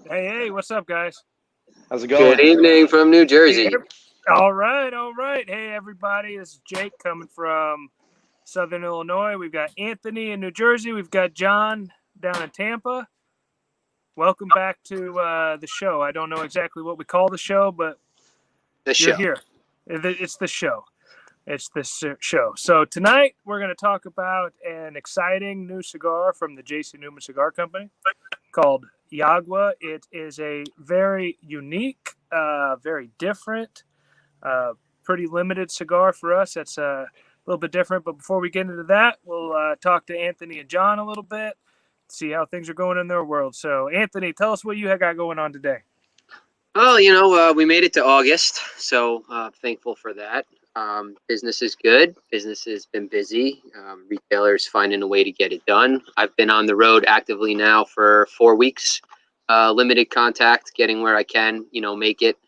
Hey, what's up, guys? How's it going? Good evening from New Jersey. All right. Hey, everybody, this is Jake coming from Southern Illinois. We've got Anthony in New Jersey. We've got John down in Tampa. Welcome back to the show. I don't know exactly what we call the show, but you're here. It's the show. It's this show. So tonight we're going to talk about an exciting new cigar from the J.C. Newman Cigar Company called Yagua. It is a very unique, very different, pretty limited cigar for us. It's a little bit different. But before we get into that, we'll talk to Anthony and John a little bit, see how things are going in their world. So, Anthony, tell us what you got going on today. Well, we made it to August, so thankful for that. Business is good. Business has been busy. Retailers finding a way to get it done. I've been on the road actively now for 4 weeks. Limited contact, getting where I can, make it.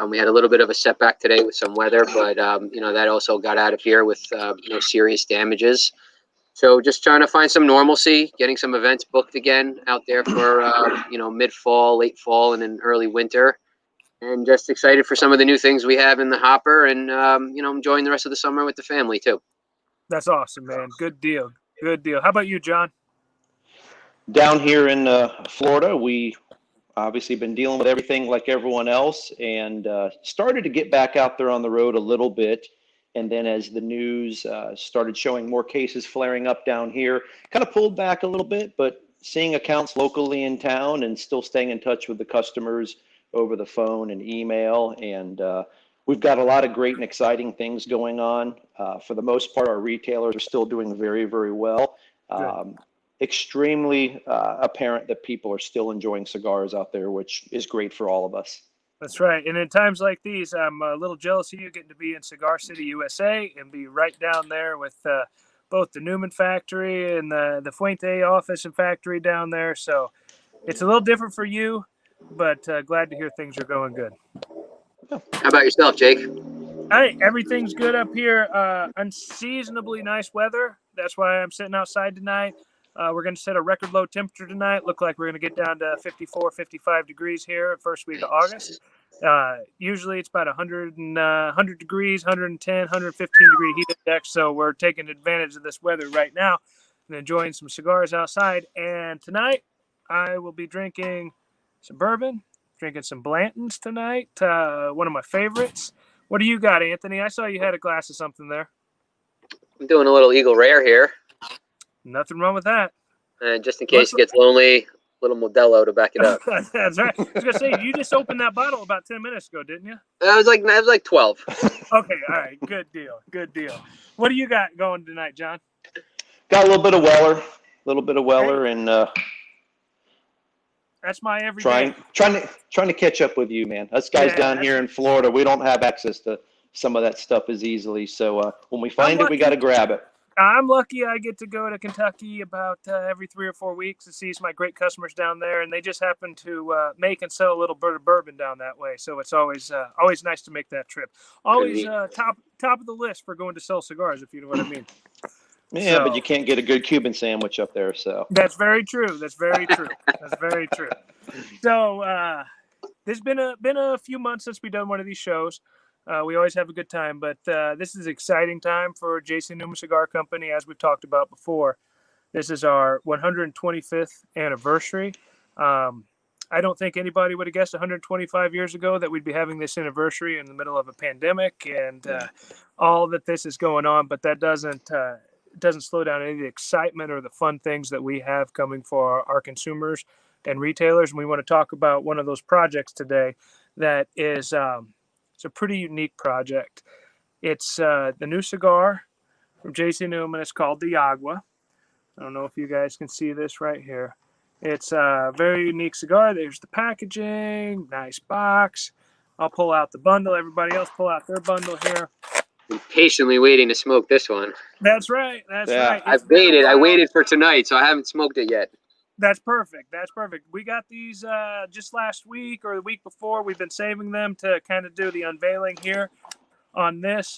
We had a little bit of a setback today with some weather, but, that also got out of here with no serious damages. So just trying to find some normalcy, getting some events booked again out there for, mid-fall, late fall, and then early winter. And just excited for some of the new things we have in the hopper and, enjoying the rest of the summer with the family, too. That's awesome, man. Good deal. How about you, John? Down here in Florida, we obviously been dealing with everything like everyone else and started to get back out there on the road a little bit. And then as the news started showing more cases flaring up down here, kind of pulled back a little bit, but seeing accounts locally in town and still staying in touch with the customers over the phone and email. And we've got a lot of great and exciting things going on. For the most part, our retailers are still doing very, very well. Extremely apparent that people are still enjoying cigars out there, which is great for all of us. That's right. And in times like these, I'm a little jealous of you getting to be in Cigar City, USA, and be right down there with both the Newman factory and the Fuente office and factory down there. So it's a little different for you, but glad to hear things are going good. How about yourself, Jake? Hey, everything's good up here. Unseasonably nice weather. That's why I'm sitting outside tonight. We're going to set a record low temperature tonight. Look like we're going to get down to 54, 55 degrees here first week of August. Usually it's about 100 degrees, 110, 115 degree heat index. So we're taking advantage of this weather right now and enjoying some cigars outside. And tonight I will be drinking some bourbon, drinking some Blanton's tonight. One of my favorites. What do you got, Anthony? I saw you had a glass of something there. I'm doing a little Eagle Rare here. Nothing wrong with that. And just in case it gets lonely, a little Modelo to back it up. That's right. I was going to say, you just opened that bottle about 10 minutes ago, didn't you? It was like 12. Okay, all right. Good deal. What do you got going tonight, John? Got a little bit of Weller, and that's my everyday. Trying to catch up with you, man. Us guys down here in Florida, we don't have access to some of that stuff as easily. So when we find it, we got to grab it. I'm lucky I get to go to Kentucky about every 3 or 4 weeks to see some of my great customers down there, and they just happen to make and sell a little bit of bourbon down that way. So it's always nice to make that trip. Always top of the list for going to sell cigars, if you know what I mean. Yeah, but you can't get a good Cuban sandwich up there. So that's very true. That's very true. So there's been a few months since we've done one of these shows. We always have a good time, but this is an exciting time for J.C. Newman Cigar Company, as we've talked about before. This is our 125th anniversary. I don't think anybody would have guessed 125 years ago that we'd be having this anniversary in the middle of a pandemic and all that this is going on, but that doesn't slow down any of the excitement or the fun things that we have coming for our consumers and retailers. And we want to talk about one of those projects today that is it's a pretty unique project. It's the new cigar from J.C. Newman. It's called the Yagua. I don't know if you guys can see this right here. It's a very unique cigar. There's the packaging, nice box. I'll pull out the bundle. Everybody else pull out their bundle here. I'm patiently waiting to smoke this one. That's right. Right. I waited for tonight, so I haven't smoked it yet. That's perfect. We got these just last week or the week before. We've been saving them to kind of do the unveiling here on this.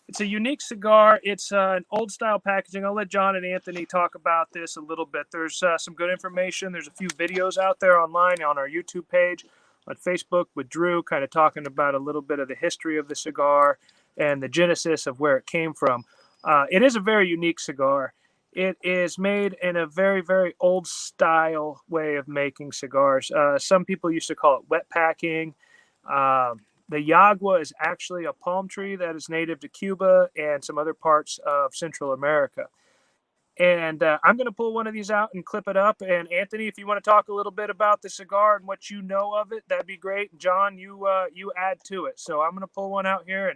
It's a unique cigar. It's an old style packaging. I'll let John and Anthony talk about this a little bit. There's some good information. There's a few videos out there online on our YouTube page, on Facebook with Drew, kind of talking about a little bit of the history of the cigar and the genesis of where it came from. It is a very unique cigar. It is made in a very, very old style way of making cigars. Some people used to call it wet packing. The Yagua is actually a palm tree that is native to Cuba and some other parts of Central America. And I'm going to pull one of these out and clip it up. And Anthony, if you want to talk a little bit about the cigar and what you know of it, that'd be great. John, you add to it. So I'm going to pull one out here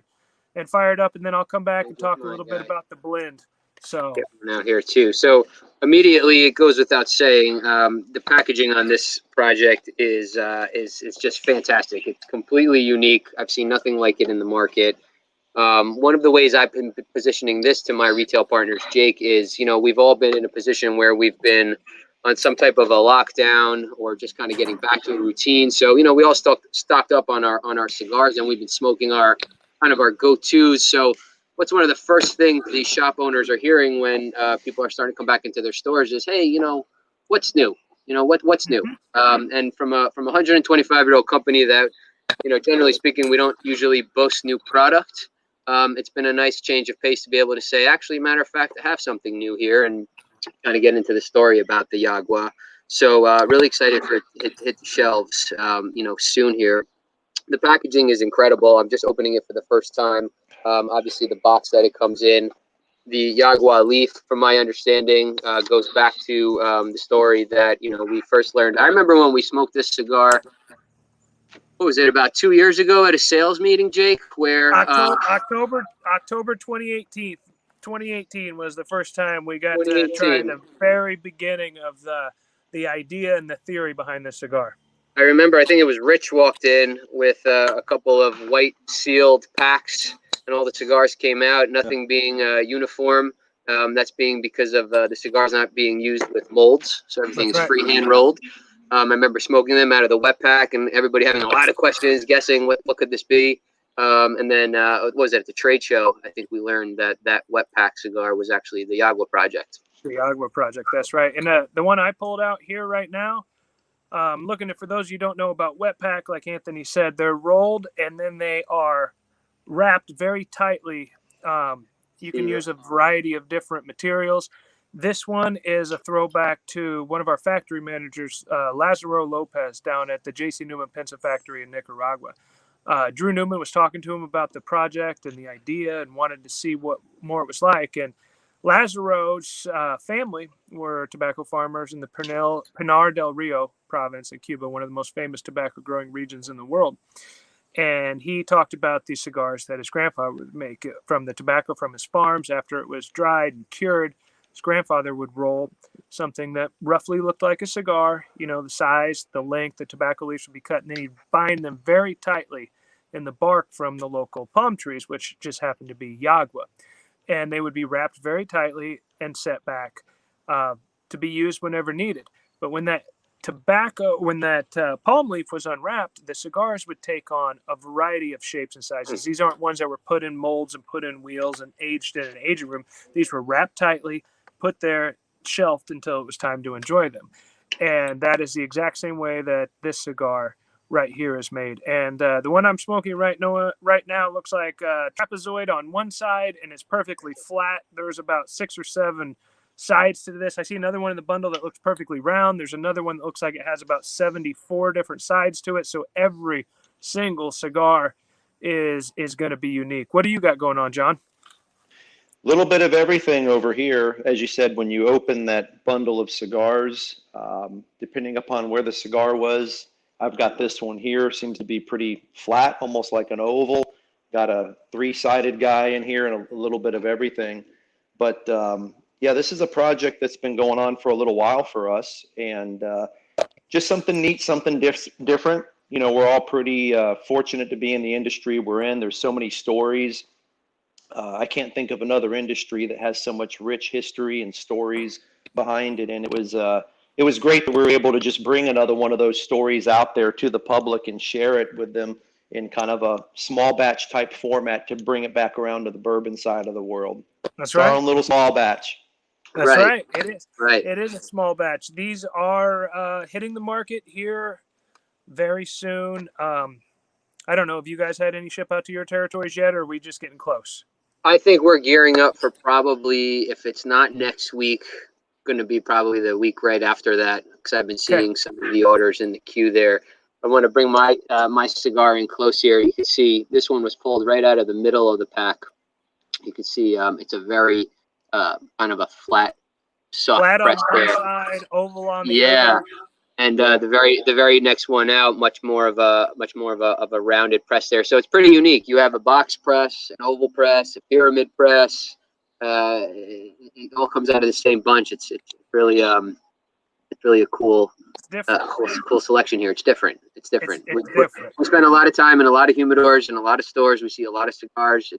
and fire it up, and then I'll come back and talk a little bit about the blend. So get one out here too. So immediately, it goes without saying, the packaging on this project is just fantastic. It's completely unique. I've seen nothing like it in the market. One of the ways I've been positioning this to my retail partners, Jake, is, we've all been in a position where we've been on some type of a lockdown or just kind of getting back to a routine. So, we all stocked up on our cigars, and we've been smoking our go-tos. So what's one of the first things these shop owners are hearing when people are starting to come back into their stores is, hey, what's new? What's new? And from a 125-year-old company that, generally speaking, we don't usually boast new product. It's been a nice change of pace to be able to say, actually, matter of fact, I have something new here, and kind of get into the story about the Yagua. So really excited for it to hit the shelves, soon here. The packaging is incredible. I'm just opening it for the first time. Obviously, the box that it comes in, the Yagua leaf, from my understanding, goes back to the story that we first learned. I remember when we smoked this cigar. What was it, about 2 years ago at a sales meeting, Jake? Where October 2018. 2018 was the first time we got to try the very beginning of the idea and the theory behind the cigar. I remember, I think it was Rich walked in with a couple of white sealed packs, and all the cigars came out, nothing being uniform. That's being because of the cigars not being used with molds, so everything is freehand rolled. I remember smoking them out of the wet pack, and everybody having a lot of questions, guessing what could this be. And then, what was it, at the trade show, I think we learned that wet pack cigar was actually the Yagua project. The Yagua project, that's right. And the one I pulled out here right now, looking at, for those you don't know about wet pack, like Anthony said, they're rolled and then they are wrapped very tightly. You can use a variety of different materials. This one is a throwback to one of our factory managers, Lazaro Lopez, down at the J.C. Newman Pensa factory in Nicaragua. Drew Newman was talking to him about the project and the idea and wanted to see what more it was like. And Lazaro's family were tobacco farmers in the Pinar del Rio province in Cuba, one of the most famous tobacco growing regions in the world. And he talked about these cigars that his grandfather would make from the tobacco from his farms. After it was dried and cured, his grandfather would roll something that roughly looked like a cigar, the size, the length, the tobacco leaves would be cut, and then he'd bind them very tightly in the bark from the local palm trees, which just happened to be Yagua. And they would be wrapped very tightly and set back to be used whenever needed. But when that palm leaf was unwrapped, the cigars would take on a variety of shapes and sizes. These aren't ones that were put in molds and put in wheels and aged in an aging room. These were wrapped tightly, put there, shelved until it was time to enjoy them. And that is the exact same way that this cigar right here is made. And the one I'm smoking right now looks like a trapezoid on one side, and it's perfectly flat. There's about 6 or 7 sides to this. I see another one in the bundle that looks perfectly round. There's another one that looks like it has about 74 different sides to it. So every single cigar is going to be unique. What do you got going on, John? Little bit of everything over here. As you said, when you open that bundle of cigars, depending upon where the cigar was, I've got this one here, seems to be pretty flat, almost like an oval. Got a 3-sided guy in here and a little bit of everything. But yeah, this is a project that's been going on for a little while for us, and just something neat, something different. We're all pretty fortunate to be in the industry we're in. There's so many stories. I can't think of another industry that has so much rich history and stories behind it. And it was great that we were able to just bring another one of those stories out there to the public and share it with them in kind of a small batch type format to bring it back around to the bourbon side of the world. That's It's our right. own little small batch. That's Right. right. It is. Right. It is a small batch. These are hitting the market here very soon. I don't know if you guys had any ship out to your territories yet, or are we just getting close? I think we're gearing up for probably, if it's not next week, going to be probably the week right after that, because I've been seeing some of the orders in the queue there. I want to bring my my cigar in close here. You can see this one was pulled right out of the middle of the pack. You can see it's a very kind of a flat, soft Flat on press one there. side, oval on the Yeah. other. And the very next one out, much more of a rounded press there. So it's pretty unique. You have a box press, an oval press, a pyramid press. It all comes out of the same bunch. It's really a cool It's different. cool selection here. It's different. It's different. It's different. We spend a lot of time in a lot of humidors and a lot of stores. We see a lot of cigars.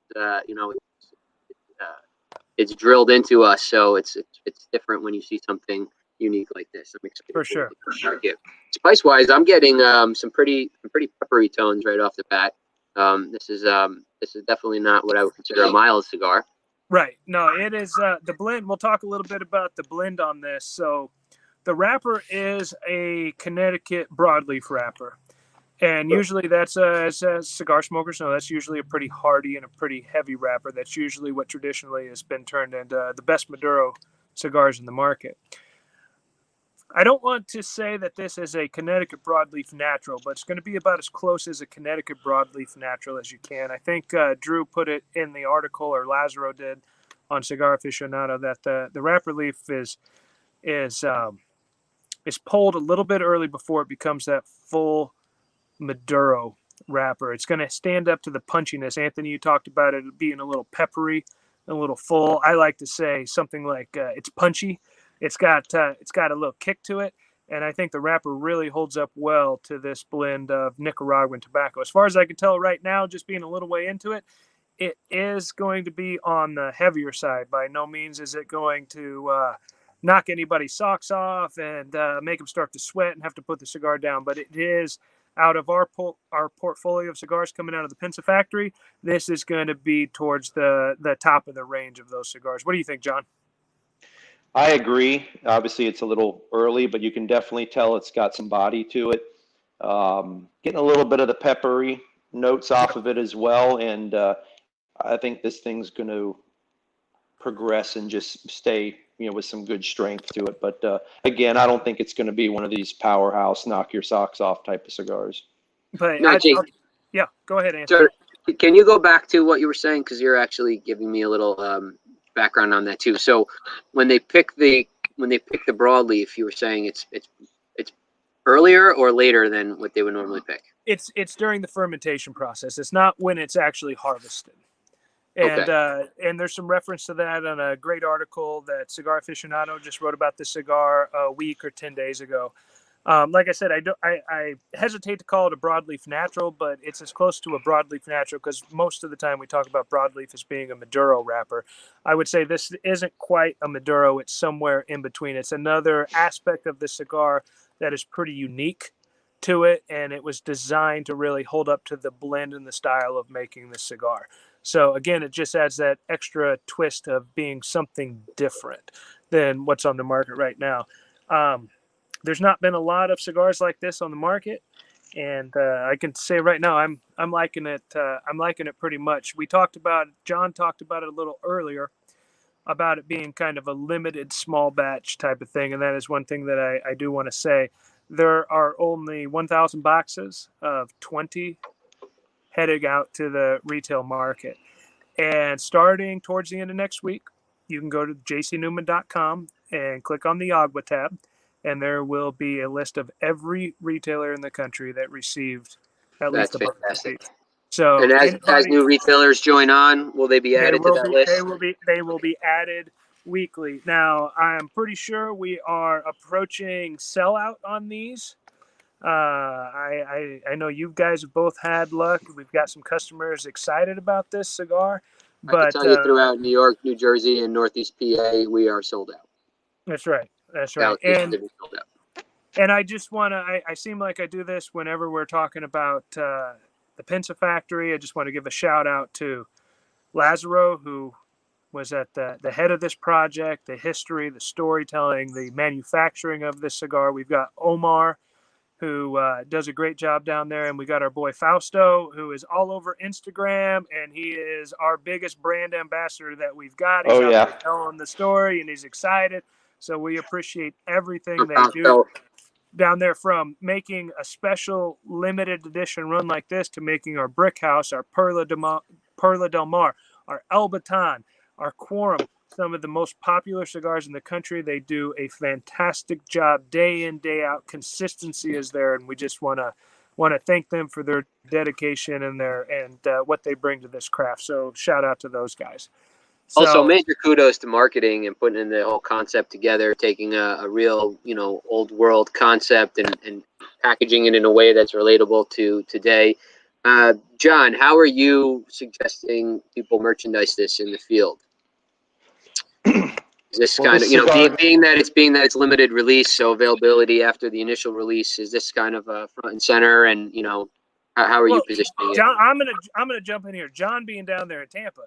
It's drilled into us. So it's different when you see something unique like this. I'm excited For sure. Spice wise, I'm getting some pretty peppery tones right off the bat. This is definitely not what I would consider a mild cigar. Right. No, it is the blend. We'll talk a little bit about the blend on this. So the wrapper is a Connecticut broadleaf wrapper. And usually that's, as cigar smokers know, that's usually a pretty hardy and a pretty heavy wrapper. That's usually what traditionally has been turned into the best Maduro cigars in the market. I don't want to say that this is a Connecticut broadleaf natural, but it's going to be about as close as a Connecticut broadleaf natural as you can. I think Drew put it in the article, or Lazaro did, on Cigar Aficionado, that the wrapper leaf is pulled a little bit early before it becomes that full Maduro wrapper. It's going to stand up to the punchiness. Anthony, you talked about it being a little peppery, a little full. I like to say something like it's punchy. It's got a little kick to it, and I think the wrapper really holds up well to this blend of Nicaraguan tobacco. As far as I can tell right now, just being a little way into it, it is going to be on the heavier side. By no means is it going to knock anybody's socks off and make them start to sweat and have to put the cigar down. But it is, out of our portfolio of cigars coming out of the Pinsa factory, this is going to be towards the top of the range of those cigars. What do you think, John? I agree. Obviously, it's a little early, but you can definitely tell it's got some body to it. Getting a little bit of the peppery notes off of it as well. And I think this thing's going to progress and just stay, with some good strength to it. But again, I don't think it's going to be one of these powerhouse, knock your socks off type of cigars. But No, Jake, yeah, go ahead, Anthony. so, can you go back to what you were saying? Because you're actually giving me a little background on that too. So when they pick the broadleaf, you were saying it's earlier or later than what they would normally pick? It's during the fermentation process. It's not when it's actually harvested. And and there's some reference to that on a great article that Cigar Aficionado just wrote about the cigar a week or 10 days ago. Like I said, I hesitate to call it a broadleaf natural, but it's as close to a broadleaf natural because most of the time we talk about broadleaf as being a Maduro wrapper. I would say this isn't quite a Maduro. It's somewhere in between. It's another aspect of the cigar that is pretty unique to it, and it was designed to really hold up to the blend and the style of making the cigar. So again, it just adds that extra twist of being something different than what's on the market right now. There's not been a lot of cigars like this on the market, and I can say right now I'm liking it. I'm liking it pretty much. John talked about it a little earlier about it being kind of a limited small batch type of thing, and that is one thing that I do want to say. There are only 1,000 boxes of 20 heading out to the retail market, and starting towards the end of next week, you can go to jcnewman.com and click on the Yagua tab, and there will be a list of every retailer in the country that received at least a box. So, and as new retailers join on, will they be added to that list? They will be added weekly. Now, I'm pretty sure we are approaching sellout on these. I know you guys have both had luck. We've got some customers excited about this cigar. But I can tell you throughout New York, New Jersey, and Northeast PA, we are sold out. That's right. That's right. And I just want to, I seem like I do this whenever we're talking about the Pinsa factory. I just want to give a shout out to Lazaro, who was at the head of this project, the history, the storytelling, the manufacturing of this cigar. We've got Omar, who does a great job down there. And we got our boy Fausto, who is all over Instagram, and he is our biggest brand ambassador that we've got. He's Oh out yeah. there telling the story, and he's excited. So we appreciate everything they do So, down there, from making a special limited edition run like this to making our Brick House, our Perla Del Mar, our El Baton, our Quorum, some of the most popular cigars in the country. They do a fantastic job day in, day out. Consistency is there, and we just want to thank them for their dedication and what they bring to this craft. So shout out to those guys. also, So, major kudos to marketing and putting the whole concept together, taking a real, old world concept and packaging it in a way that's relatable to today. John, how are you suggesting people merchandise this in the field? Is this Well, kind this of, cigar- being that it's limited release, so availability after the initial release, is this kind of front and center? And how are you positioning it? John, I'm gonna jump in here. John, being down there in Tampa,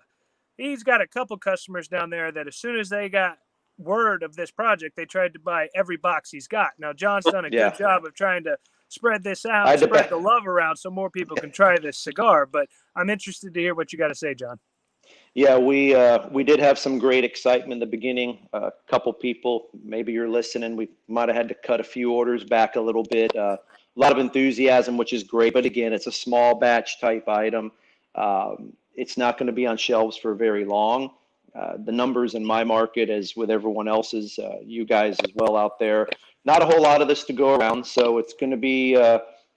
he's got a couple customers down there that as soon as they got word of this project, they tried to buy every box he's got. Now, John's done a Yeah. good job of trying to spread this out, I spread depend- the love around so more people can try this cigar. But I'm interested to hear what you got to say, John. Yeah, we did have some great excitement in the beginning. A couple people, maybe you're listening, we might have had to cut a few orders back a little bit. A lot of enthusiasm, which is great. But again, it's a small batch type item. It's not going to be on shelves for very long. The numbers in my market, as with everyone else's, you guys as well out there, not a whole lot of this to go around. So it's going to be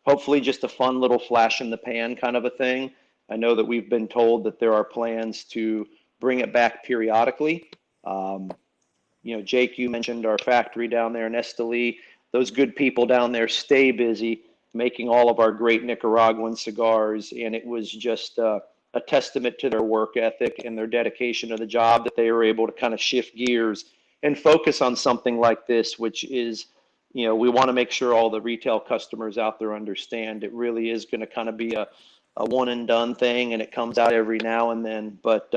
hopefully just a fun little flash in the pan kind of a thing. I know that we've been told that there are plans to bring it back periodically. Jake, you mentioned our factory down there in Esteli. Those good people down there stay busy making all of our great Nicaraguan cigars. And it was just a testament to their work ethic and their dedication to the job that they were able to kind of shift gears and focus on something like this, which is, we want to make sure all the retail customers out there understand it really is going to kind of be a one and done thing, and it comes out every now and then. But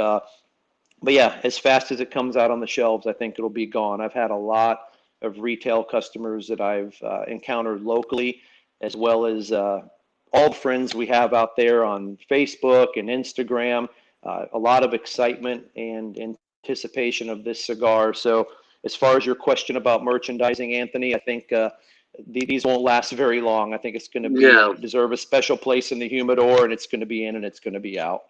yeah, as fast as it comes out on the shelves, I think it'll be gone. I've had a lot of retail customers that I've encountered locally, as well as all the friends we have out there on Facebook and Instagram. A lot of excitement and anticipation of this cigar. So as far as your question about merchandising, Anthony, I think these won't last very long. I think it's going to be deserve a special place in the humidor, and it's going to be in and it's going to be out.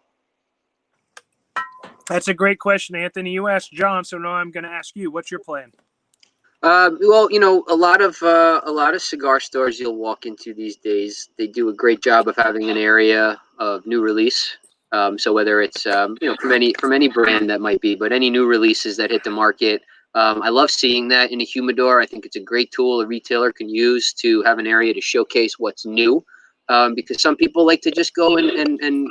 That's a great question, Anthony. You asked John, so now I'm going to ask you. What's your plan? Well, a lot of cigar stores you'll walk into these days, they do a great job of having an area of new release. So whether it's from any brand that might be, but any new releases that hit the market. I love seeing that in a humidor. I think it's a great tool a retailer can use to have an area to showcase what's new, because some people like to just go and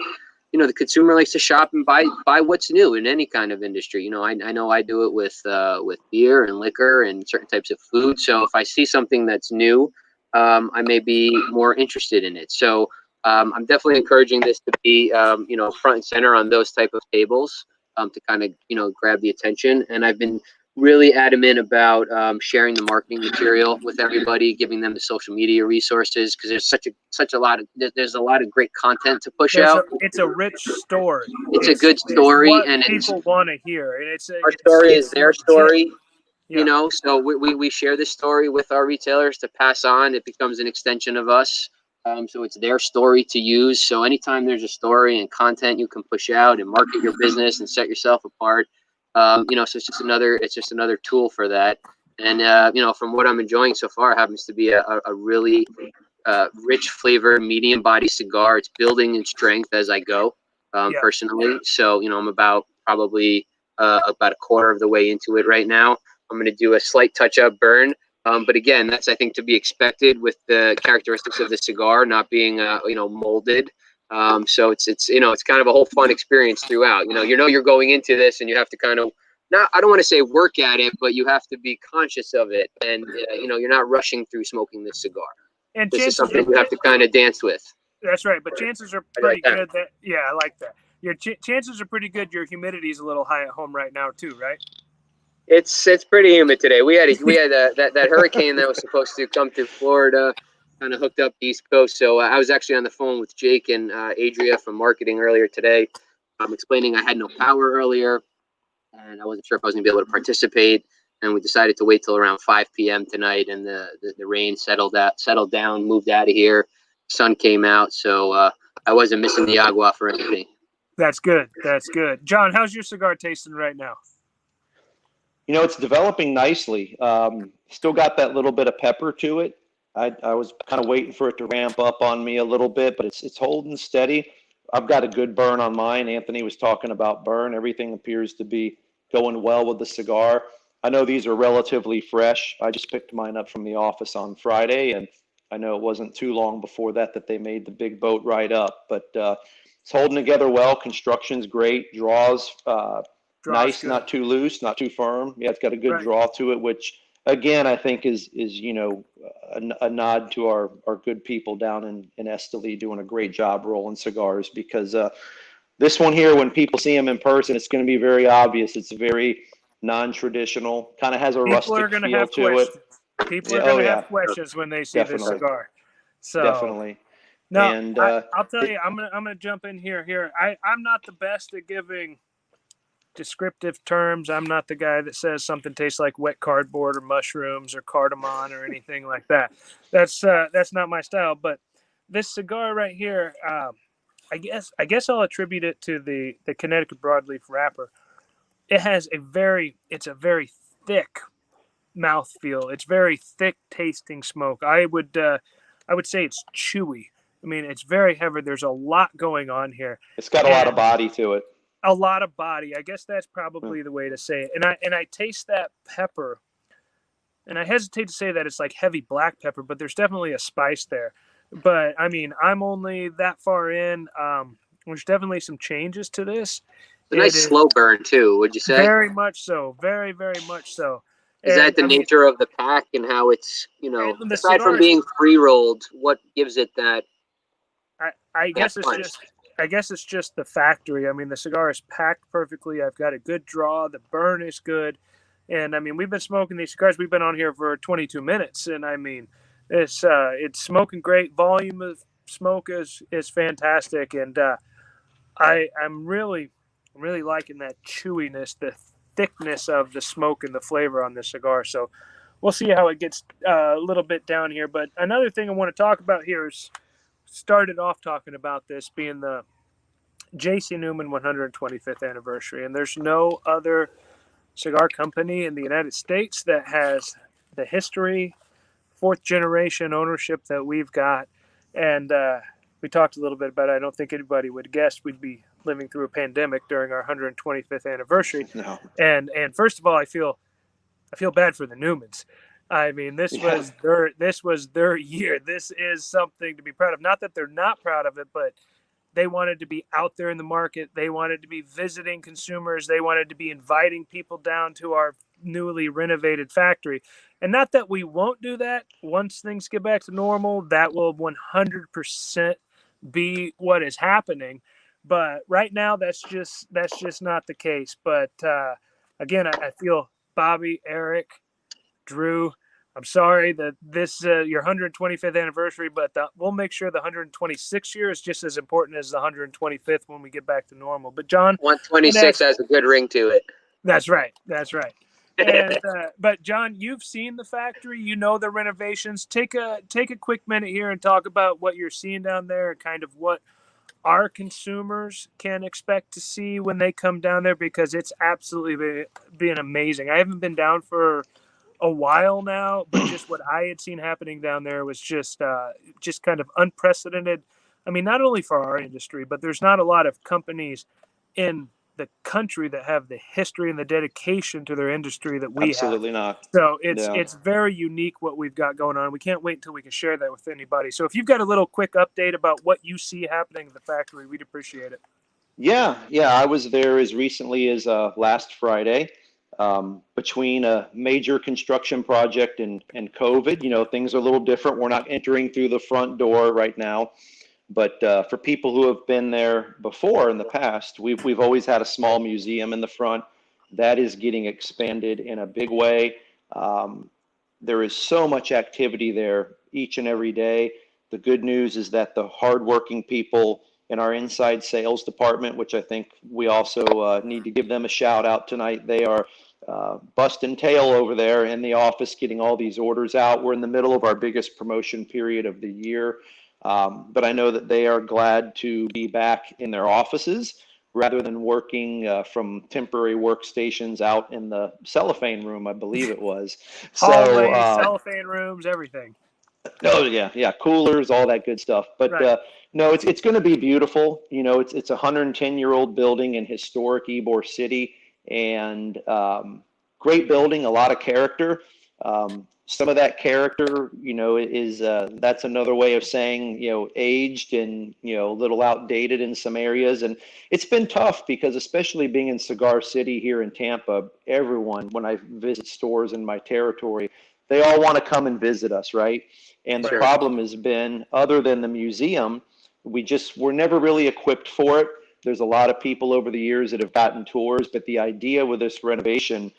the consumer likes to shop and buy what's new in any kind of industry. I know I do it with beer and liquor and certain types of food. So if I see something that's new, I may be more interested in it. So I'm definitely encouraging this to be front and center on those type of tables to kind of grab the attention. And I've been really adamant about sharing the marketing material with everybody, giving them the social media resources, because there's such a lot of great content to push out. It's a rich story. It's a good story, what and people want to hear. And our story is their story. Yeah. So we share this story with our retailers to pass on. It becomes an extension of us. So it's their story to use. So anytime there's a story and content you can push out and market your business and set yourself apart, so it's just another tool for that. And from what I'm enjoying so far, it happens to be a really rich flavor, medium body cigar. It's building in strength as I go, personally. So I'm about a quarter of the way into it right now. I'm going to do a slight touch-up burn. But again, that's, I think, to be expected with the characteristics of the cigar not being, molded. So it's kind of a whole fun experience throughout. You're going into this and you have to kind of, I don't want to say work at it, but you have to be conscious of it. And, you're not rushing through smoking this cigar. And this is something you have to kind of dance with. That's right. But chances are I like pretty that. good that, yeah, I like that. Your chances are pretty good your humidity's a little high at home right now too, right? It's pretty humid today. We had that hurricane that was supposed to come through Florida, kind of hooked up the East Coast. So I was actually on the phone with Jake and Adria from marketing earlier today. I'm explaining I had no power earlier, and I wasn't sure if I was going to be able to participate. And we decided to wait till around 5 p.m. tonight, and the rain settled down, moved out of here. Sun came out, so I wasn't missing the Yagua for anything. That's good. That's good. John, how's your cigar tasting right now? You know, it's developing nicely. Still got that little bit of pepper to it. I was kind of waiting for it to ramp up on me a little bit, but it's holding steady. I've got a good burn on mine. Anthony was talking about burn. Everything appears to be going well with the cigar. I know these are relatively fresh. I just picked mine up from the office on Friday, and I know it wasn't too long before that they made the big boat ride up. But it's holding together well. Construction's great. Draws nice, Good. not too loose, not too firm. Yeah, it's got a good Right. draw to it, which again I think is you know a nod to our good people down in Esteli doing a great job rolling cigars, because this one here, when people see them in person, it's going to be very obvious. It's very non-traditional, kind of has a People are rustic going to feel have to it. questions. People Yeah, are going oh to yeah, have questions when they see this definitely, cigar. So definitely. no, And I'll tell you, I'm gonna jump in here. I'm not the best at giving descriptive terms. I'm not the guy that says something tastes like wet cardboard or mushrooms or cardamom or anything like that. That's not my style. But this cigar right here, I guess I'll attribute it to the Connecticut broadleaf wrapper. It's a very thick mouthfeel. It's very thick tasting smoke. I would say it's chewy. I mean, it's very heavy. There's a lot going on here, it's got a lot of and body to it. a lot of body. I guess that's probably the way to say it. And I taste that pepper, and I hesitate to say that it's like heavy black pepper, but there's definitely a spice there. But I mean, I'm only that far in. There's definitely some changes to this. It's a nice slow burn too, would you say? Very much so. Very, very much so. Is that And the I mean, nature of the pack and how it's, the aside from cigar is, being pre-rolled, what gives it that I guess it's punch? just the factory. I mean, the cigar is packed perfectly. I've got a good draw. The burn is good. And I mean, we've been smoking these cigars. We've been on here for 22 minutes, and I mean, it's smoking great. Volume of smoke is fantastic, and I'm really liking that chewiness, the thickness of the smoke and the flavor on this cigar. So we'll see how it gets a little bit down here. But another thing I want to talk about here is started off talking about this being the J.C. Newman 125th anniversary, and there's no other cigar company in the United States that has the history, fourth generation ownership that we've got. And we talked a little bit about it. I don't think anybody would guess we'd be living through a pandemic during our 125th anniversary. No. And first of all, I feel bad for the Newmans. I mean, this was their year. This is something to be proud of. Not that they're not proud of it, but they wanted to be out there in the market. They wanted to be visiting consumers. They wanted to be inviting people down to our newly renovated factory. And not that we won't do that once things get back to normal. That will 100% be what is happening. But right now, that's just not the case. But again, I feel Bobby, Eric, Drew, I'm sorry that this your 125th anniversary, but we'll make sure the 126th year is just as important as the 125th when we get back to normal. But John, 126 has a good ring to it. That's right. And but John, you've seen the factory, you know the renovations. Take a quick minute here and talk about what you're seeing down there and kind of what our consumers can expect to see when they come down there, because it's absolutely been amazing. I haven't been down for a while now, but just what I had seen happening down there was just kind of unprecedented. I mean, not only for our industry, but there's not a lot of companies in the country that have the history and the dedication to their industry that we Absolutely have. not. So Yeah. it's very unique what we've got going on. We can't wait until we can share that with anybody. So if you've got a little quick update about what you see happening at the factory, we'd appreciate it. Yeah. I was there as recently as last Friday. Between a major construction project and COVID, things are a little different. We're not entering through the front door right now. But for people who have been there before in the past, we've always had a small museum in the front that is getting expanded in a big way. There is so much activity there each and every day. The good news is that the hardworking people in our inside sales department, which I think we also need to give them a shout out tonight, they are busting tail over there in the office, getting all these orders out. We're in the middle of our biggest promotion period of the year. But I know that they are glad to be back in their offices rather than working from temporary workstations out in the cellophane room, I believe it was. Hallways, cellophane rooms, everything. Oh yeah, coolers, all that good stuff. But Right. no, it's going to be beautiful. You know, it's a 110-year-old building in historic Ybor City, and great building, a lot of character. Some of that character, you know, is that's another way of saying, you know, aged and, you know, a little outdated in some areas. And it's been tough because, especially being in Cigar City here in Tampa, everyone, when I visit stores in my territory, they all want to come and visit us, right? And the Sure. problem has been, other than the museum, we're never really equipped for it. There's a lot of people over the years that have gotten tours, but the idea with this renovation,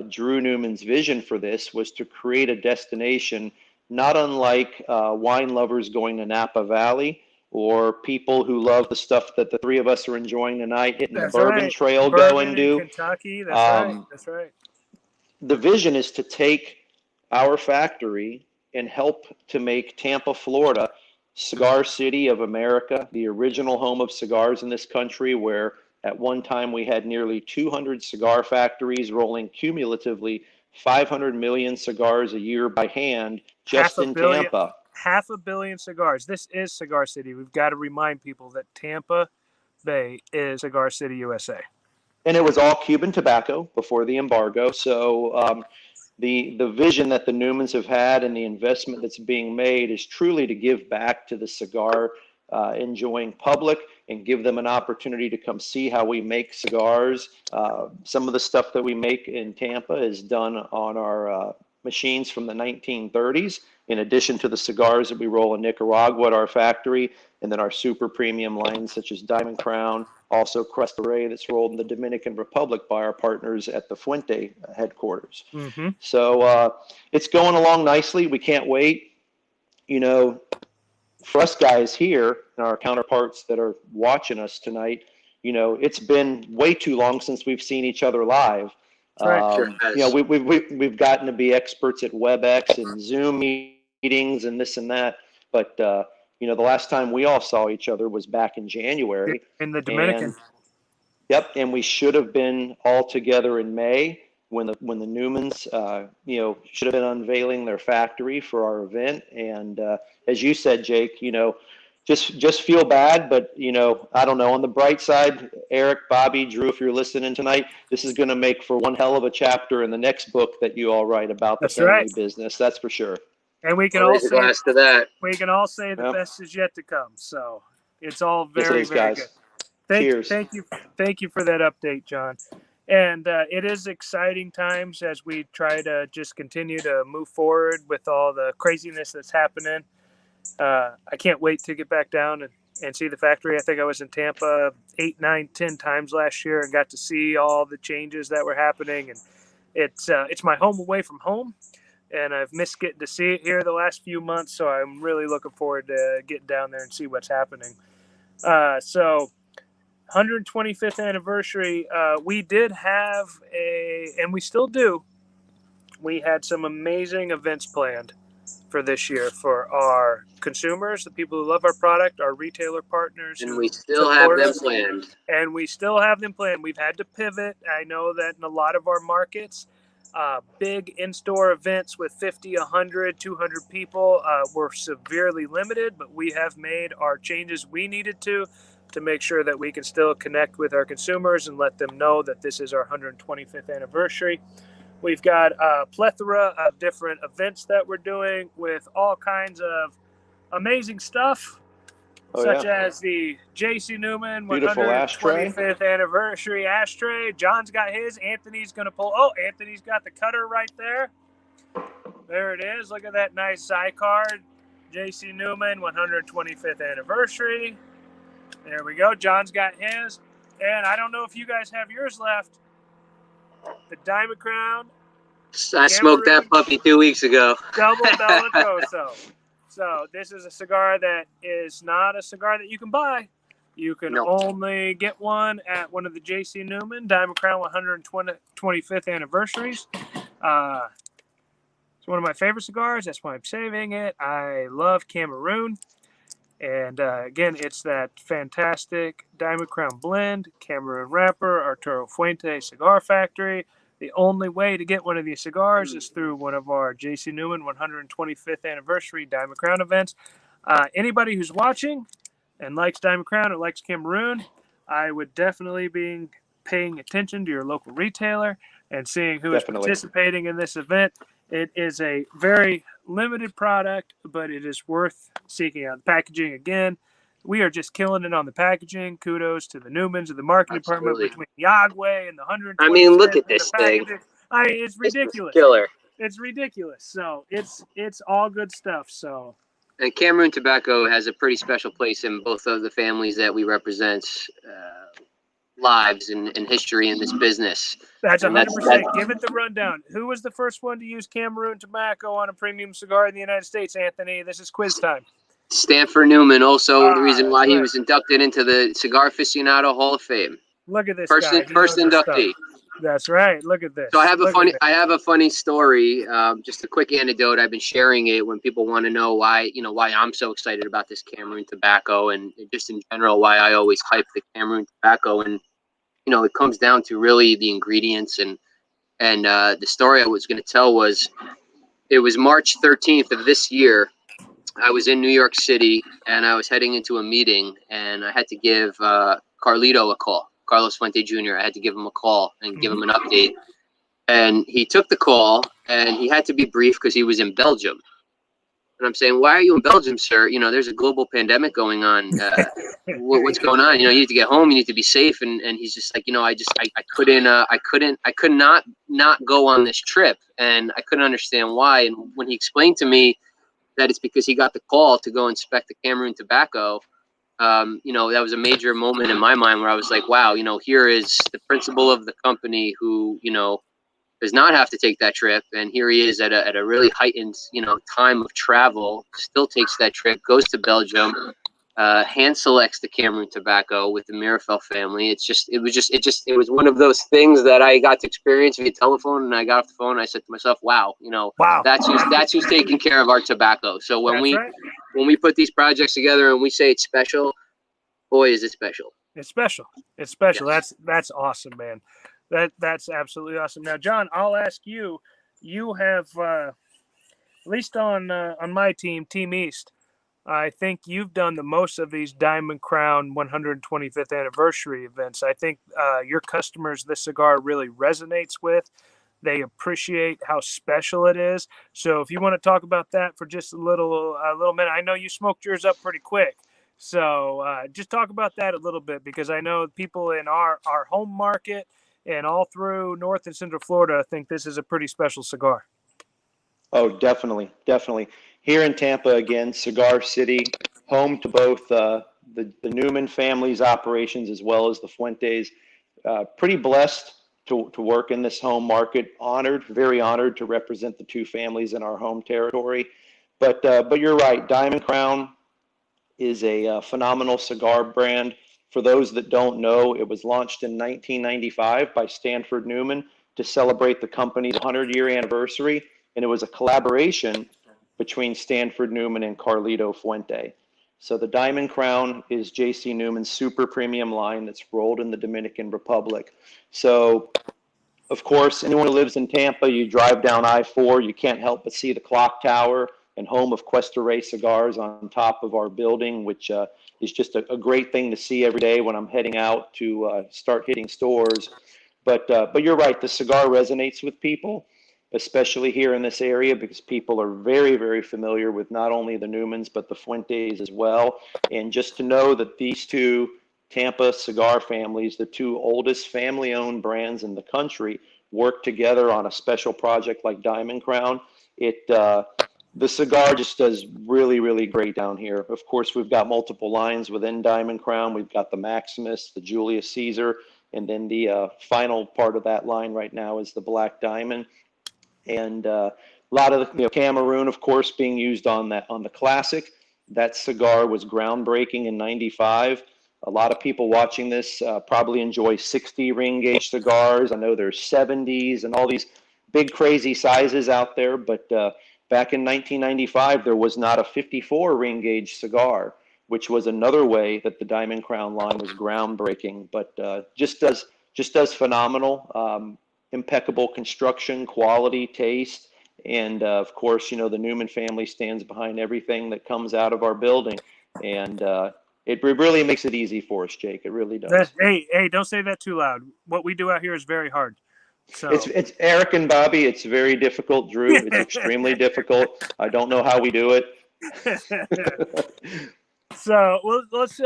Drew Newman's vision for this was to create a destination not unlike wine lovers going to Napa Valley, or people who love the stuff that the three of us are enjoying tonight, hitting That's the Bourbon right. Trail, Bourbon going in to. Kentucky. That's right. That's right. The vision is to take our factory and help to make Tampa, Florida, Cigar City of America, the original home of cigars in this country, where at one time we had nearly 200 cigar factories rolling cumulatively 500 million cigars a year by hand just in Tampa. 500 million cigars. This is Cigar City. We've got to remind people that Tampa Bay is Cigar City, USA. And it was all Cuban tobacco before the embargo. So the vision that the Newmans have had and the investment that's being made is truly to give back to the cigar enjoying public and give them an opportunity to come see how we make cigars. Some of the stuff that we make in Tampa is done on our machines from the 1930s, in addition to the cigars that we roll in Nicaragua at our factory, and then our super premium lines such as Diamond Crown, also Crest Array that's rolled in the Dominican Republic by our partners at the Fuente headquarters. Mm-hmm. So it's going along nicely. We can't wait. You know, for us guys here and our counterparts that are watching us tonight, you know, it's been way too long since we've seen each other live. Right. Sure You know, we've gotten to be experts at WebEx and Zoom meetings and this and that, but you know, the last time we all saw each other was back in January. In the Dominican. And, yep, and we should have been all together in May when the Newmans, you know, should have been unveiling their factory for our event. And as you said, Jake, you know, just feel bad, but you know, I don't know. On the bright side, Eric, Bobby, Drew, if you're listening tonight, this is going to make for one hell of a chapter in the next book that you all write about the That's family right. business. That's for sure. And we can I'll all raise a say glass to that. the Yep. best is yet to come. So it's all Yes, it very, is, very guys. good. Cheers. Thank you for that update, John. And it is exciting times as we try to just continue to move forward with all the craziness that's happening. I can't wait to get back down and see the factory. I think I was in Tampa 8, 9, 10 times last year and got to see all the changes that were happening. And it's my home away from home, and I've missed getting to see it here the last few months. So I'm really looking forward to getting down there and see what's happening. So 125th anniversary, we did have and we still do, we had some amazing events planned for this year for our consumers, the people who love our product, our retailer partners. And who we still have support them us. planned. And we still have them planned. We've had to pivot. I know that in a lot of our markets, big in-store events with 50, 100, 200 people were severely limited, but we have made our changes we needed to make sure that we can still connect with our consumers and let them know that this is our 125th anniversary. We've got a plethora of different events that we're doing with all kinds of amazing stuff, such as the J.C. Newman Beautiful 125th anniversary ashtray. John's got his. Anthony's going to pull. Oh, Anthony's got the cutter right there. There it is. Look at that nice Cigar JC Newman 125th anniversary. There we go. John's got his. And I don't know if you guys have yours left. The Diamond Crown. I smoked that puppy 2 weeks ago. Double Bellicoso. So this is a cigar that is not a cigar that you can buy. You can only get one at one of the JC Newman Diamond Crown 125th anniversaries. It's one of my favorite cigars. That's why I'm saving it. I love Cameroon. And again, it's that fantastic Diamond Crown blend, Cameroon wrapper, Arturo Fuente Cigar Factory. The only way to get one of these cigars is through one of our JC Newman 125th anniversary Diamond Crown events. Anybody who's watching and likes Diamond Crown or likes Cameroon, I would definitely be paying attention to your local retailer and seeing who is participating in this event. It is a very limited product, but it is worth seeking out. The packaging, again, we are just killing it on the packaging. Kudos to the Newmans of the marketing department between Yagua and the 125th. I mean, look at this thing. It's ridiculous. It's killer. It's ridiculous. So it's all good stuff. So. And Cameroon Tobacco has a pretty special place in both of the families that we represent. Lives and history in this business. That's 100%. Give it the rundown. Who was the first one to use Cameroon tobacco on a premium cigar in the United States, Anthony? This is quiz time. Stanford Newman, also the reason why he was inducted into the Cigar Aficionado Hall of Fame. Look at this first guy. First inductee. That's right. Look at this. So I have a funny story. Just a quick anecdote. I've been sharing it when people want to know why I'm so excited about this Cameroon tobacco, and just in general why I always hype the Cameroon tobacco. And it comes down to really the ingredients and the story I was going to tell was, it was March 13th of this year. I was in New York City and I was heading into a meeting, and I had to give Carlito a call, Carlos Fuente Jr. I had to give him a call and give him an update. And he took the call and he had to be brief because he was in Belgium. And I'm saying, why are you in Belgium, sir? There's a global pandemic going on. What's going on? You need to get home. You need to be safe. And he's just like, I could not go on this trip. And I couldn't understand why. And when he explained to me that it's because he got the call to go inspect the Cameroon tobacco, that was a major moment in my mind where I was like, wow, here is the principal of the company who, does not have to take that trip, and here he is at a really heightened time of travel, still takes that trip, goes to Belgium, hand selects the Cameroon tobacco with the Mirafel family. It was one of those things that I got to experience via telephone, and I got off the phone and I said to myself, wow, that's who's taking care of our tobacco. So when we put these projects together and we say it's special, boy, is it special. It's special. It's special. Yes. That's awesome, man. That's absolutely awesome. Now, John, I'll ask you. You have, at least on my team, Team East, I think you've done the most of these Diamond Crown 125th anniversary events. I think your customers, this cigar really resonates with. They appreciate how special it is. So, if you want to talk about that for just a little minute, I know you smoked yours up pretty quick. So, just talk about that a little bit, because I know people in our home market and all through North and Central Florida think this is a pretty special cigar. Oh, definitely. Here in Tampa, again, Cigar City, home to both the Newman family's operations as well as the Fuentes. Pretty blessed to work in this home market. Very honored to represent the two families in our home territory. But you're right, Diamond Crown is a phenomenal cigar brand. For those that don't know, it was launched in 1995 by Stanford Newman to celebrate the company's 100-year anniversary, and it was a collaboration between Stanford Newman and Carlito Fuente. So the Diamond Crown is JC Newman's super premium line that's rolled in the Dominican Republic. So, of course, anyone who lives in Tampa, you drive down I-4, you can't help but see the clock tower and home of Cuesta Rey Cigars on top of our building, which is just a great thing to see every day when I'm heading out to start hitting stores. But you're right, the cigar resonates with people, especially here in this area, because people are very, very familiar with not only the Newmans, but the Fuentes as well. And just to know that these two Tampa cigar families, the two oldest family-owned brands in the country, work together on a special project like Diamond Crown, The cigar just does really, really great down here. Of course, we've got multiple lines within Diamond Crown. We've got the Maximus, the Julius Caesar, and then the final part of that line right now is the Black Diamond. And a lot of the, Cameroon, of course, being used on the Classic. That cigar was groundbreaking in '95. A lot of people watching this probably enjoy 60 ring gauge cigars. I know there's 70s and all these big crazy sizes out there, but back in 1995, there was not a 54 ring gauge cigar, which was another way that the Diamond Crown line was groundbreaking. But just does phenomenal, impeccable construction, quality, taste, and of course, the Newman family stands behind everything that comes out of our building, and it really makes it easy for us, Jake. It really does. Hey, don't say that too loud. What we do out here is very hard. So It's Eric and Bobby. It's very difficult, Drew. It's extremely difficult. I don't know how we do it. So let's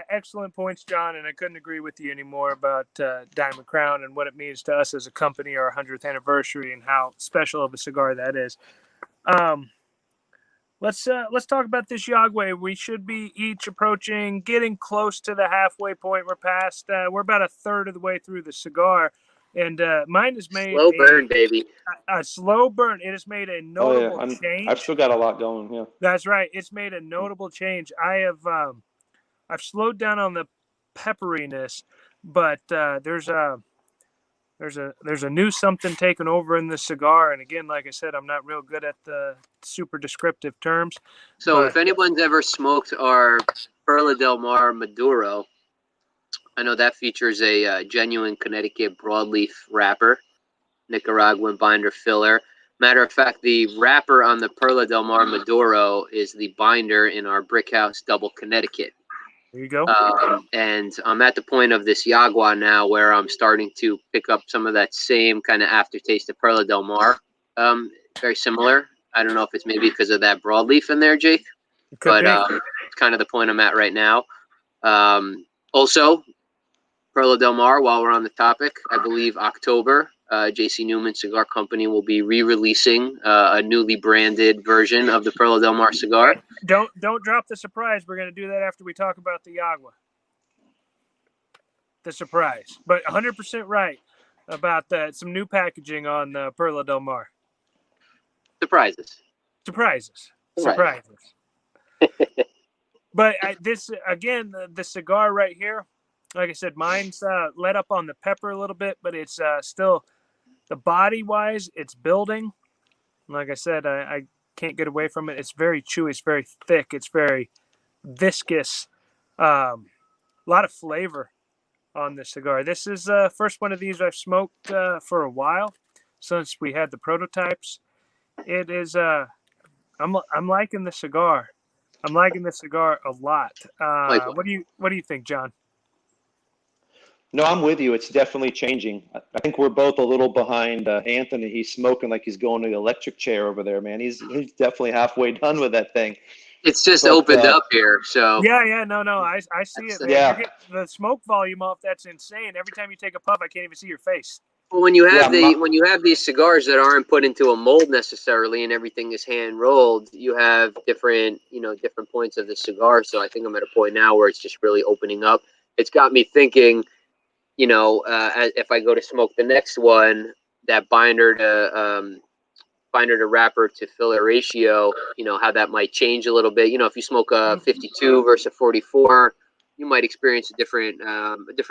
excellent points, John, and I couldn't agree with you anymore about Diamond Crown and what it means to us as a company, our 100th anniversary, and how special of a cigar that is. Let's talk about this Yagua. We should be each getting close to the halfway point. We're about a third of the way through the cigar, and mine is made Slow burn, baby. A slow burn. It has made a notable change. I've still got a lot going. Yeah, that's right. It's made a notable change. I've slowed down on the pepperiness, but there's a new something taken over in the cigar. And again, like I said, I'm not real good at the super descriptive terms. So if anyone's ever smoked our Perla del Mar Maduro, I know that features a genuine Connecticut broadleaf wrapper, Nicaraguan binder filler. Matter of fact, the wrapper on the Perla del Mar Maduro is the binder in our Brickhouse Double Connecticut. There you go. And I'm at the point of this Yagua now where I'm starting to pick up some of that same kind of aftertaste of Perla del Mar. Very similar. I don't know if it's maybe because of that broadleaf in there, Jake, but it's kind of the point I'm at right now. Also, Perla del Mar, while we're on the topic, I believe October, JC Newman Cigar Company will be re-releasing a newly branded version of the Perla del Mar cigar. Don't drop the surprise. We're going to do that after we talk about the Yagua. The surprise. But 100% right about some new packaging on the Perla del Mar. Surprises. But this, again, the cigar right here, like I said, mine's let up on the pepper a little bit, but it's still, the body-wise, it's building. Like I said, I can't get away from it. It's very chewy. It's very thick. It's very viscous. A lot of flavor on this cigar. This is the first one of these I've smoked for a while, since we had the prototypes. It is, I'm liking the cigar. I'm liking the cigar a lot. What do you think, John? No, I'm with you. It's definitely changing. I think we're both a little behind Anthony. He's smoking like he's going to the electric chair over there, man. He's definitely halfway done with that thing. It's just opened up here, so. Yeah, no, I see it. Man. Yeah. The smoke volume off, that's insane. Every time you take a puff, I can't even see your face. Well, when you have when you have these cigars that aren't put into a mold necessarily, and everything is hand rolled, you have different points of the cigar. So I think I'm at a point now where it's just really opening up. It's got me thinking, if I go to smoke the next one, that binder to wrapper to filler ratio, how that might change a little bit. If you smoke a 52 versus a 44, you might experience a different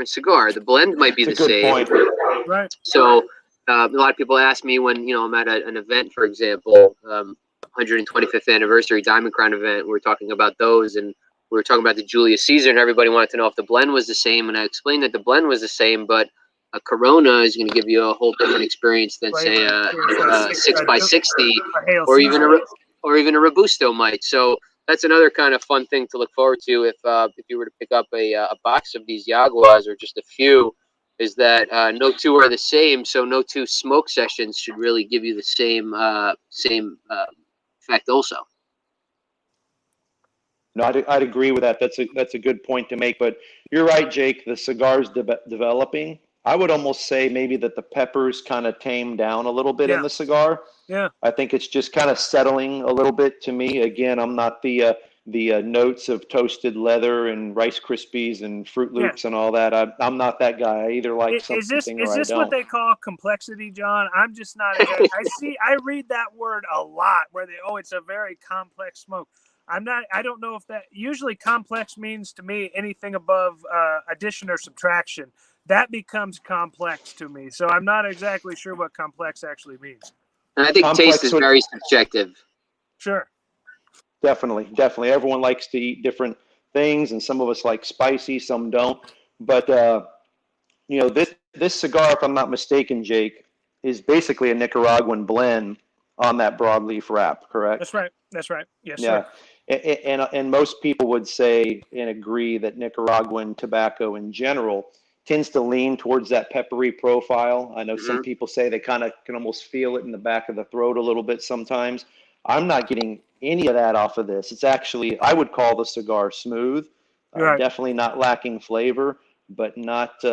cigar. The blend might be the same. Right. So a lot of people ask me when I'm at an event, for example, 125th anniversary Diamond Crown event. We're talking about those, and we were talking about the Julius Caesar, and everybody wanted to know if the blend was the same. And I explained that the blend was the same, but a Corona is going to give you a whole different experience than say a 6x60 or even a Robusto might. So that's another kind of fun thing to look forward to if you were to pick up a box of these Yaguas or just a few, is that no two are the same. So no two smoke sessions should really give you the same effect also. No, I'd agree with that. That's a good point to make. But you're right, Jake. The cigar's developing. I would almost say maybe that the peppers kind of tamed down a little bit in Yeah. the cigar. Yeah. I think it's just kind of settling a little bit to me. Again, I'm not the notes of toasted leather and Rice Krispies and Fruit Yeah. Loops and all that. I'm not that guy. I either like Is something this or I what don't. they call complexity, John? I'm just not exactly. I read that word a lot where it's a very complex smoke. I don't know if that usually complex means to me anything above addition or subtraction. That becomes complex to me. So I'm not exactly sure what complex actually means. And I think taste is very subjective. Sure. Definitely. Everyone likes to eat different things, and some of us like spicy, some don't. But this cigar, if I'm not mistaken, Jake, is basically a Nicaraguan blend on that broadleaf wrap, correct? That's right. Yes, Yeah. sir. And most people would say and agree that Nicaraguan tobacco in general tends to lean towards that peppery profile. I know some people say they kind of can almost feel it in the back of the throat a little bit sometimes. I'm not getting any of that off of this. It's actually, I would call the cigar smooth, Right. definitely not lacking flavor, but not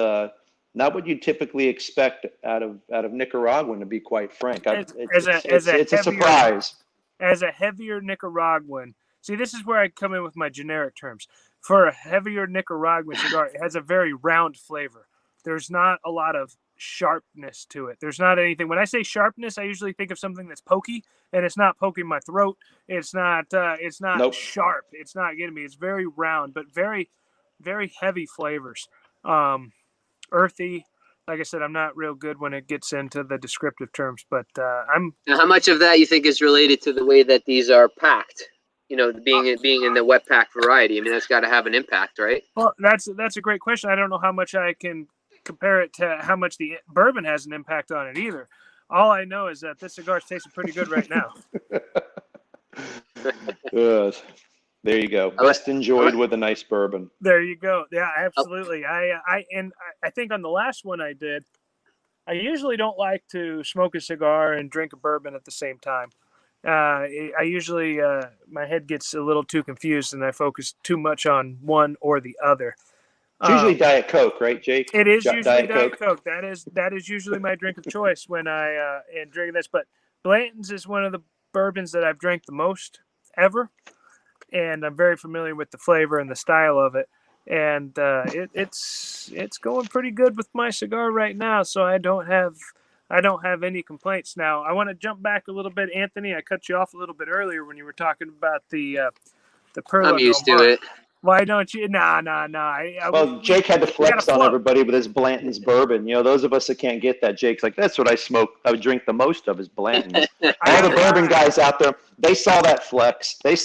what you typically expect out of Nicaraguan, to be quite frank. It's a surprise. As a heavier Nicaraguan, see, this is where I come in with my generic terms. For a heavier Nicaraguan cigar, it has a very round flavor. There's not a lot of sharpness to it. There's not anything. When I say sharpness, I usually think of something that's pokey, and it's not poking my throat. It's not. Nope. Sharp. It's not getting me. It's very round, but very, very heavy flavors. Earthy. Like I said, I'm not real good when it gets into the descriptive terms, but I'm. Now, how much of that you think is related to the way that these are packed? Being in the wet pack variety. I mean, that's got to have an impact, right? Well, that's a great question. I don't know how much I can compare it to how much the bourbon has an impact on it either. All I know is that this cigar is tasting pretty good right now. There you go. Best enjoyed with a nice bourbon. There you go. Yeah, absolutely. I think on the last one I did, I usually don't like to smoke a cigar and drink a bourbon at the same time. I usually my head gets a little too confused and I focus too much on one or the other. It's usually Diet Coke, right, Jake? It is usually Diet Coke. That is usually my drink of choice when I am drinking this. But Blanton's is one of the bourbons that I've drank the most ever, and I'm very familiar with the flavor and the style of it. And it's going pretty good with my cigar right now. So I don't have any complaints. Now I want to jump back a little bit, Anthony. I cut you off a little bit earlier when you were talking about the Perla. I'm used to it. Why don't you? Nah. Well, Jake had to flex on everybody with his Blanton's bourbon. Those of us that can't get that, Jake's like, that's what I would drink the most of is Blanton's. All the bourbon guys out there, they saw that flex. You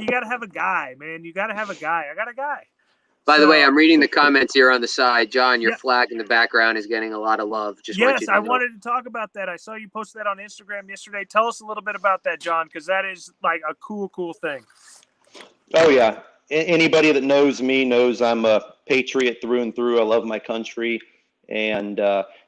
got to have a guy, man. You got to have a guy. I got a guy. By the way, I'm reading the comments here on the side. John, your flag in the background is getting a lot of love. I wanted to talk about that. I saw you posted that on Instagram yesterday. Tell us a little bit about that, John, because that is like a cool thing. Oh, yeah. Anybody that knows me knows I'm a patriot through and through. I love my country. And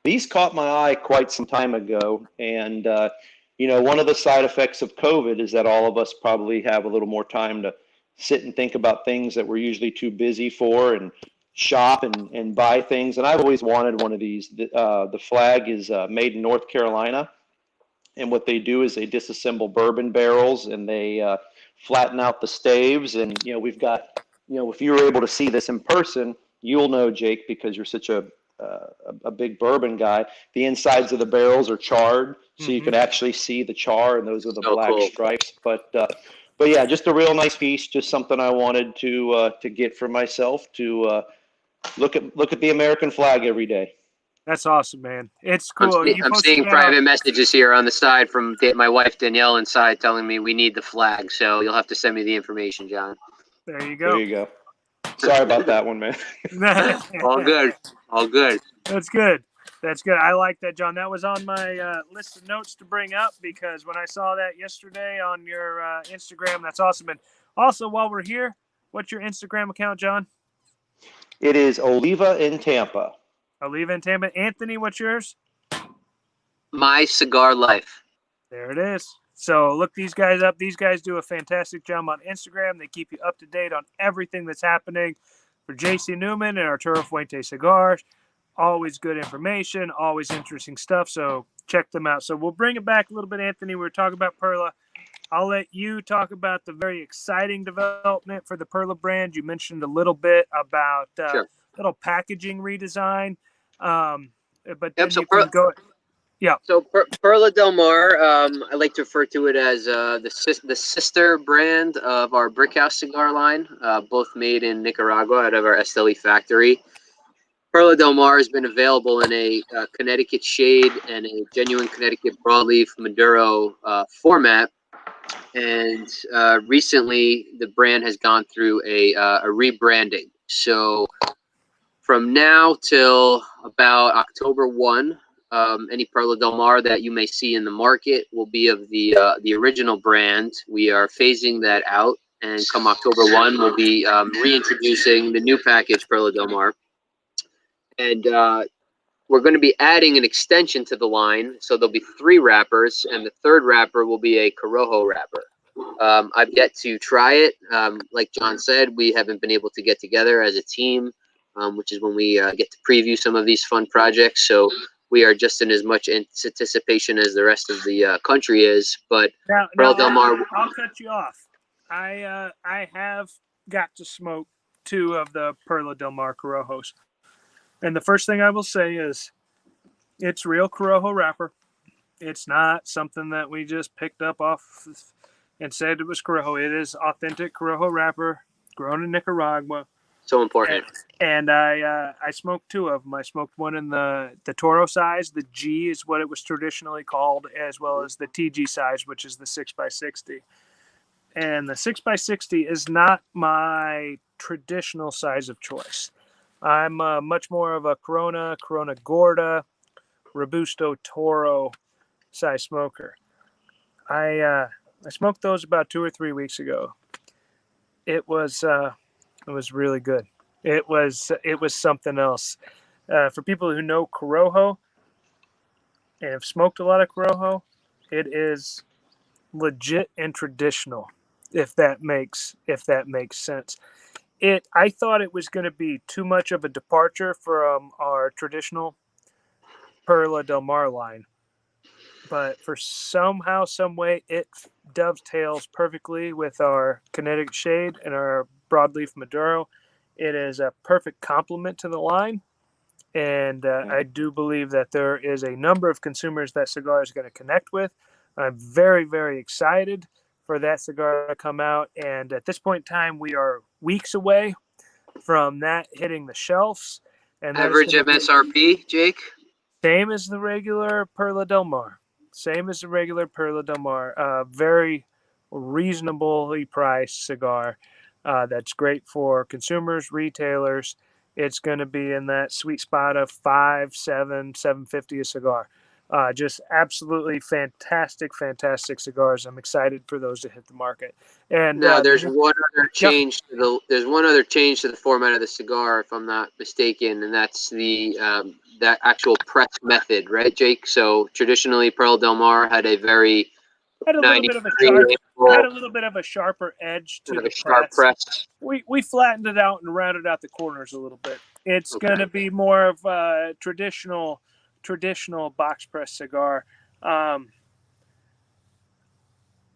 these caught my eye quite some time ago. And, one of the side effects of COVID is that all of us probably have a little more time to sit and think about things that we're usually too busy for and shop and buy things. And I've always wanted one of these. The flag is made in North Carolina. And what they do is they disassemble bourbon barrels and they flatten out the staves. And, we've got, if you were able to see this in person, you'll know, Jake, because you're such a big bourbon guy. The insides of the barrels are charred, so you can actually see the char, and those are the black stripes. But yeah, just a real nice piece. Just something I wanted to get for myself to look at the American flag every day. That's awesome, man. It's cool. I'm seeing private messages here on the side from my wife Danielle inside telling me we need the flag. So you'll have to send me the information, John. There you go. Sorry about that one, man. All good. That's good. I like that, John. That was on my list of notes to bring up because when I saw that yesterday on your Instagram, that's awesome. And also, while we're here, what's your Instagram account, John? It is Oliva in Tampa. Oliva in Tampa. Anthony, what's yours? My Cigar Life. There it is. So look these guys up. These guys do a fantastic job on Instagram. They keep you up to date on everything that's happening for JC Newman and Arturo Fuente Cigars. always good information, always interesting stuff. So check them out. So we'll bring it back a little bit, Anthony. We were talking about Perla. I'll let you talk about the very exciting development for the Perla brand. You mentioned a little bit about Sure. little packaging redesign, but then Yep. you can go. Yeah. So Perla Del Mar, I like to refer to it as the sister brand of our Brickhouse cigar line, both made in Nicaragua out of our Esteli factory. Perla Del Mar has been available in a Connecticut shade and a genuine Connecticut broadleaf Maduro format. And recently, the brand has gone through a rebranding. So from now till about October 1, any Perla Del Mar that you may see in the market will be of the original brand. We are phasing that out, and come October 1, we'll be reintroducing the new package Perla Del Mar. And we're going to be adding an extension to the line, so there'll be 3 wrappers, and the third wrapper will be a Corojo wrapper. I've yet to try it. Like John said, we haven't been able to get together as a team, which is when we get to preview some of these fun projects. So we are just in as much anticipation as the rest of the country is. But Now Perla Del Mar, I'll cut you off. I have got to smoke 2 of the Perla Del Mar Corojos. And the first thing I will say is it's real Corojo wrapper. It's not something that we just picked up off and said it was Corojo. It is authentic Corojo wrapper grown in Nicaragua. so important. And I smoked 2 of them. I smoked one in the Toro size. The G is what it was traditionally called, as well as the TG size, which is the 6x60. And the 6x60 is not my traditional size of choice. I'm much more of a Corona Gorda, Robusto Toro size smoker. I smoked those about 2 or 3 weeks ago. It was really good. It was something else. For people who know Corojo and have smoked a lot of Corojo, it is legit and traditional. If that makes sense. I thought it was going to be too much of a departure from our traditional Perla Del Mar line, but for somehow, some way, it dovetails perfectly with our Connecticut shade and our broadleaf Maduro. It is a perfect complement to the line, and I do believe that there is a number of consumers that cigar is going to connect with. I'm very, very excited for that cigar to come out, and at this point in time, we are weeks away from that hitting the shelves. And Average MSRP, Jake? Same as the regular Perla Del Mar. Same as the regular Perla Del Mar. Very reasonably priced cigar. That's great for consumers, retailers. It's going to be in that sweet spot of $750 a cigar. Just absolutely fantastic cigars. I'm excited for those to hit the market. And Now, there's one other change to the format of the cigar, if I'm not mistaken, and that's the that actual press method, right, Jake? So traditionally, Perla Del Mar had a very had a little bit of a sharper edge to the sharp press. We flattened it out and rounded out the corners a little bit. It's going to be more of a traditional box press cigar.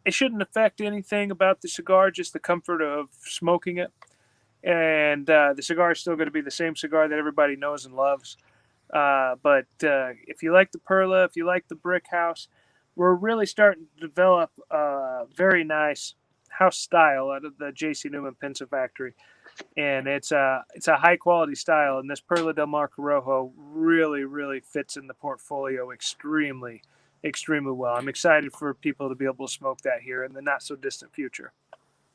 It shouldn't affect anything about the cigar, just the comfort of smoking it. And the cigar is still going to be the same cigar that everybody knows and loves. But if you like the Perla, if you like the Brick House, we're really starting to develop a very nice house style out of the J.C. Newman Pinsa factory. And it's a high quality style. And this Perla Del Mar Corojo really, really fits in the portfolio extremely well. I'm excited for people to be able to smoke that here in the not so distant future.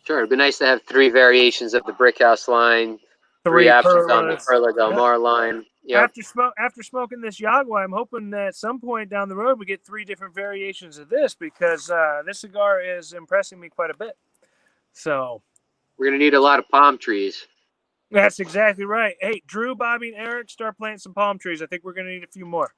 Sure, it'd be nice to have 3 variations of the Brick House line, 3 options on the Perla Del Mar line. Yep. After smoking this Yagua, I'm hoping that at some point down the road we get 3 different variations of this, because this cigar is impressing me quite a bit. So we're going to need a lot of palm trees. That's exactly right. Hey, Drew, Bobby, and Eric, start planting some palm trees. I think we're going to need a few more.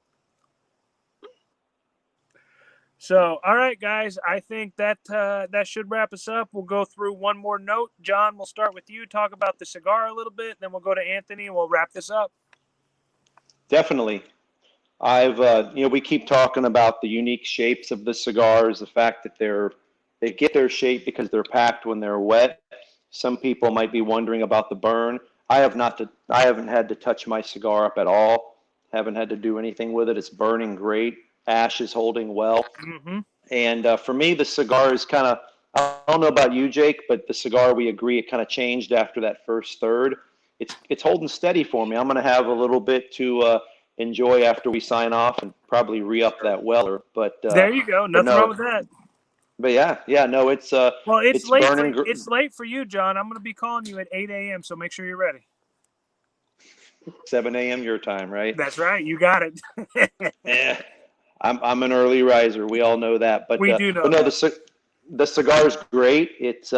So, all right, guys, I think that that should wrap us up. We'll go through one more note. John, we'll start with you. Talk about the cigar a little bit. Then we'll go to Anthony, and we'll wrap this up. Definitely. We keep talking about the unique shapes of the cigars, the fact that they get their shape because they're packed when they're wet. Some people might be wondering about the burn. I haven't had to touch my cigar up at all. Haven't had to do anything with it. It's burning great. Ash is holding well. Mm-hmm. And for me, the cigar is kind of, I don't know about you, Jake, but the cigar, we agree, it kind of changed after that first third. It's holding steady for me. I'm going to have a little bit to enjoy after we sign off and probably re-up that Weller. There you go. But Nothing wrong no, with that. but yeah, no, Well, it's burning. it's late for you, John. I'm going to be calling you at 8 a.m., so make sure you're ready. 7 a.m. your time, right? That's right. You got it. Yeah, I'm an early riser. We all know that. But We do know but no, that. the cigar is great. It's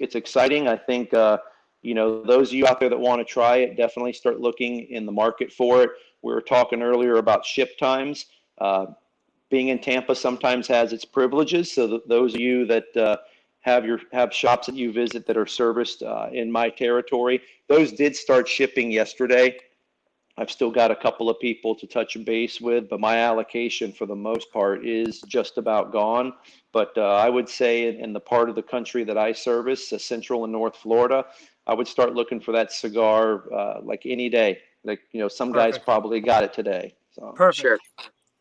exciting. I think those of you out there that want to try it, definitely start looking in the market for it. We were talking earlier about ship times. Being in Tampa sometimes has its privileges. So those of you that have shops that you visit that are serviced in my territory, those did start shipping yesterday. I've still got a couple of people to touch base with, but my allocation for the most part is just about gone. But I would say in the part of the country that I service, Central and North Florida, I would start looking for that cigar like any day. Like, some guys Perfect. probably got it today. So. Perfect. Sure.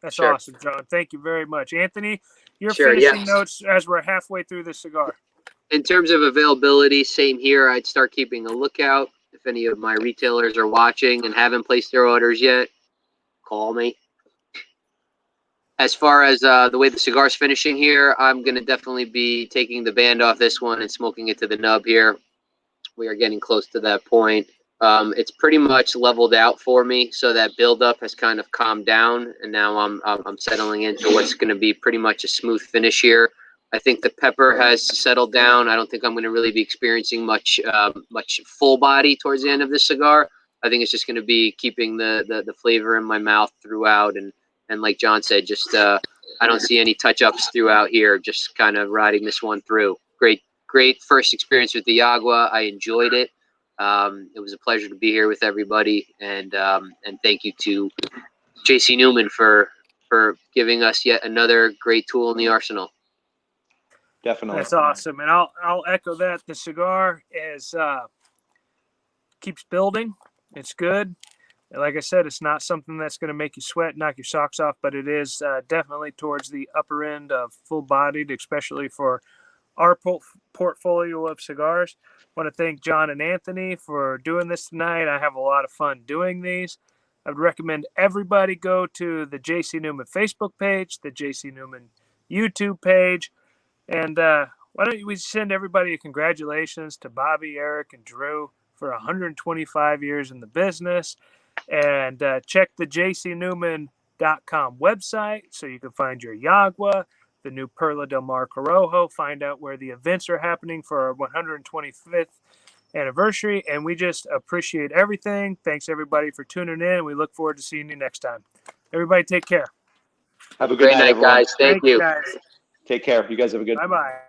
That's Sure. awesome, John. Thank you very much. Anthony, your Sure, finishing yes. notes as we're halfway through the cigar. In terms of availability, same here. I'd start keeping a lookout. If any of my retailers are watching and haven't placed their orders yet, call me. As far as the way the cigar's finishing here, I'm going to definitely be taking the band off this one and smoking it to the nub here. We are getting close to that point. It's pretty much leveled out for me, so that buildup has kind of calmed down, and now I'm settling into what's going to be pretty much a smooth finish here. I think the pepper has settled down. I don't think I'm going to really be experiencing much full body towards the end of this cigar. I think it's just going to be keeping the flavor in my mouth throughout, and like John said, just I don't see any touch ups throughout here. Just kind of riding this one through. Great first experience with the Yagua. I enjoyed it. It was a pleasure to be here with everybody, and thank you to JC Newman for giving us yet another great tool in the arsenal. Definitely. That's awesome, and I'll echo that. The cigar keeps building. It's good. Like I said, it's not something that's going to make you sweat, knock your socks off, but it is definitely towards the upper end of full-bodied, especially for our portfolio of cigars. I want to thank John and Anthony for doing this tonight. I have a lot of fun doing these. I would recommend everybody go to the JC Newman Facebook page, the JC Newman YouTube page, and why don't we send everybody a congratulations to Bobby, Eric, and Drew for 125 years in the business. And check the jcnewman.com website so you can find your Yagua, the new Perla del Mar Corojo, find out where the events are happening for our 125th anniversary. And we just appreciate everything. Thanks, everybody, for tuning in. We look forward to seeing you next time. Everybody take care. Have a good night, everyone. guys. Thank you. Guys. Take care. You guys have a good Bye-bye.